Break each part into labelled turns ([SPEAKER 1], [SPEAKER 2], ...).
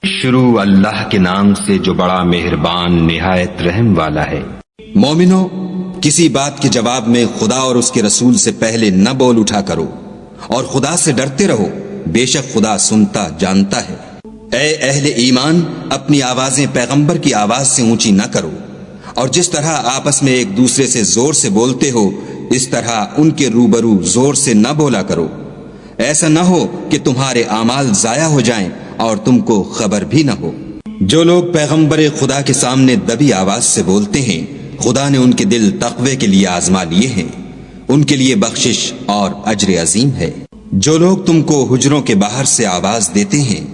[SPEAKER 1] شروع اللہ کے نام سے جو بڑا مہربان نہایت رحم والا ہے۔
[SPEAKER 2] مومنو، کسی بات کے جواب میں خدا اور اس کے رسول سے پہلے نہ بول اٹھا کرو، اور خدا سے ڈرتے رہو، بے شک خدا سنتا جانتا ہے۔ اے اہل ایمان، اپنی آوازیں پیغمبر کی آواز سے اونچی نہ کرو، اور جس طرح آپس میں ایک دوسرے سے زور سے بولتے ہو اس طرح ان کے روبرو زور سے نہ بولا کرو، ایسا نہ ہو کہ تمہارے اعمال ضائع ہو جائیں اور تم کو خبر بھی نہ ہو۔ جو لوگ پیغمبر خدا کے سامنے دبی آواز سے بولتے ہیں، خدا نے ان کے دل تقوی کے لیے آزما لیے ہیں، ان کے لیے بخشش اور اجر عظیم ہے۔ جو لوگ تم کو حجروں کے باہر سے آواز دیتے ہیں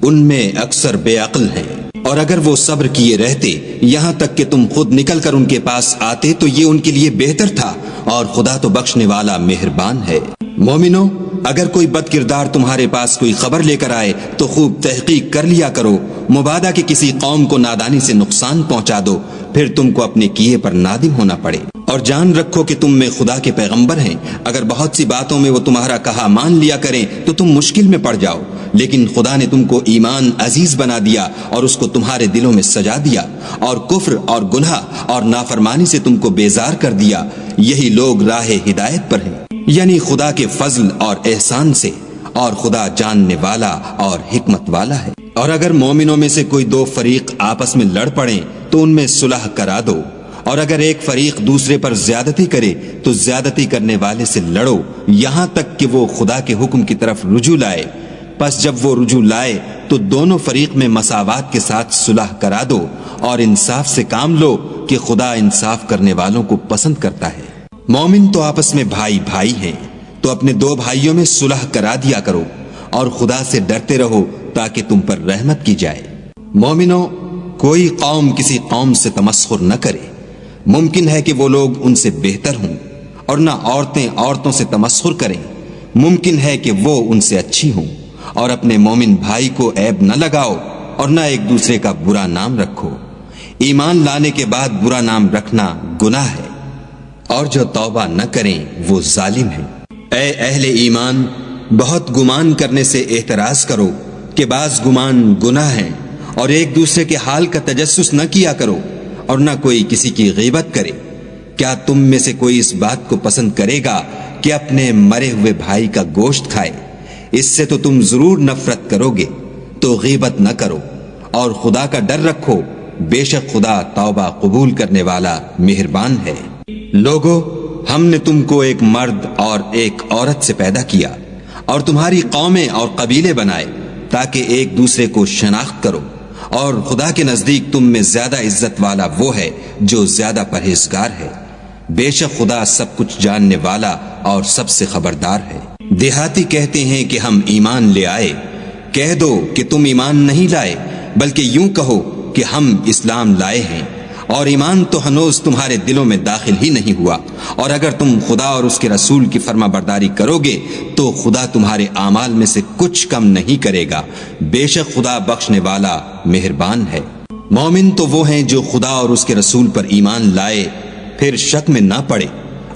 [SPEAKER 2] ان میں اکثر بے عقل ہیں، اور اگر وہ صبر کیے رہتے یہاں تک کہ تم خود نکل کر ان کے پاس آتے تو یہ ان کے لیے بہتر تھا، اور خدا تو بخشنے والا مہربان ہے۔ مومنو، اگر کوئی بد کردار تمہارے پاس کوئی خبر لے کر آئے تو خوب تحقیق کر لیا کرو، مبادا کہ کسی قوم کو نادانی سے نقصان پہنچا دو، پھر تم کو اپنے کیے پر نادم ہونا پڑے۔ اور جان رکھو کہ تم میں خدا کے پیغمبر ہیں، اگر بہت سی باتوں میں وہ تمہارا کہا مان لیا کریں تو تم مشکل میں پڑ جاؤ، لیکن خدا نے تم کو ایمان عزیز بنا دیا اور اس کو تمہارے دلوں میں سجا دیا، اور کفر اور گناہ اور نافرمانی سے تم کو بیزار کر دیا۔ یہی لوگ راہ ہدایت پر ہیں، یعنی خدا کے فضل اور احسان سے، اور خدا جاننے والا اور حکمت والا ہے۔ اور اگر مومنوں میں سے کوئی دو فریق آپس میں لڑ پڑیں تو ان میں صلح کرا دو، اور اگر ایک فریق دوسرے پر زیادتی کرے تو زیادتی کرنے والے سے لڑو، یہاں تک کہ وہ خدا کے حکم کی طرف رجوع لائے۔ پس جب وہ رجوع لائے تو دونوں فریق میں مساوات کے ساتھ صلح کرا دو، اور انصاف سے کام لو کہ خدا انصاف کرنے والوں کو پسند کرتا ہے۔ مومن تو آپس میں بھائی بھائی ہیں، تو اپنے دو بھائیوں میں صلح کرا دیا کرو، اور خدا سے ڈرتے رہو تاکہ تم پر رحمت کی جائے۔ مومنو، کوئی قوم کسی قوم سے تمسخر نہ کرے، ممکن ہے کہ وہ لوگ ان سے بہتر ہوں، اور نہ عورتیں عورتوں سے تمسخر کریں، ممکن ہے کہ وہ ان سے اچھی ہوں۔ اور اپنے مومن بھائی کو عیب نہ لگاؤ، اور نہ ایک دوسرے کا برا نام رکھو۔ ایمان لانے کے بعد برا نام رکھنا گناہ ہے، اور جو توبہ نہ کریں وہ ظالم ہیں۔ اے اہل ایمان، بہت گمان کرنے سے احتراز کرو کہ بعض گمان گناہ ہیں، اور ایک دوسرے کے حال کا تجسس نہ کیا کرو، اور نہ کوئی کسی کی غیبت کرے۔ کیا تم میں سے کوئی اس بات کو پسند کرے گا کہ اپنے مرے ہوئے بھائی کا گوشت کھائے؟ اس سے تو تم ضرور نفرت کرو گے، تو غیبت نہ کرو، اور خدا کا ڈر رکھو، بے شک خدا توبہ قبول کرنے والا مہربان ہے۔ لوگو، ہم نے تم کو ایک مرد اور ایک عورت سے پیدا کیا، اور تمہاری قومیں اور قبیلے بنائے تاکہ ایک دوسرے کو شناخت کرو، اور خدا کے نزدیک تم میں زیادہ عزت والا وہ ہے جو زیادہ پرہیزگار ہے۔ بے شک خدا سب کچھ جاننے والا اور سب سے خبردار ہے۔ دیہاتی کہتے ہیں کہ ہم ایمان لے آئے، کہہ دو کہ تم ایمان نہیں لائے، بلکہ یوں کہو کہ ہم اسلام لائے ہیں، اور ایمان تو ہنوز تمہارے دلوں میں داخل ہی نہیں ہوا۔ اور اگر تم خدا اور اس کے رسول کی فرما برداری کرو گے تو خدا تمہارے اعمال میں سے کچھ کم نہیں کرے گا، بے شک خدا بخشنے والا مہربان ہے۔ مومن تو وہ ہیں جو خدا اور اس کے رسول پر ایمان لائے، پھر شک میں نہ پڑے،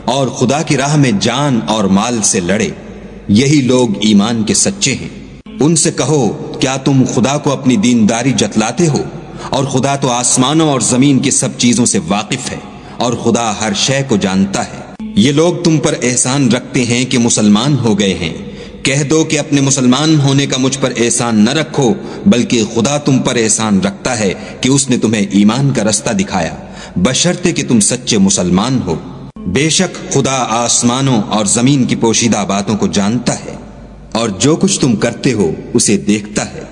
[SPEAKER 2] اور خدا کی راہ میں جان اور مال سے لڑے، یہی لوگ ایمان کے سچے ہیں۔ ان سے کہو، کیا تم خدا کو اپنی دینداری جتلاتے ہو؟ اور خدا تو آسمانوں اور زمین کی سب چیزوں سے واقف ہے، اور خدا ہر شے کو جانتا ہے۔ یہ لوگ تم پر احسان رکھتے ہیں کہ مسلمان ہو گئے ہیں، کہہ دو کہ اپنے مسلمان ہونے کا مجھ پر احسان نہ رکھو، بلکہ خدا تم پر احسان رکھتا ہے کہ اس نے تمہیں ایمان کا رستہ دکھایا، بشرطے کہ تم سچے مسلمان ہو۔ بے شک خدا آسمانوں اور زمین کی پوشیدہ باتوں کو جانتا ہے، اور جو کچھ تم کرتے ہو اسے دیکھتا ہے۔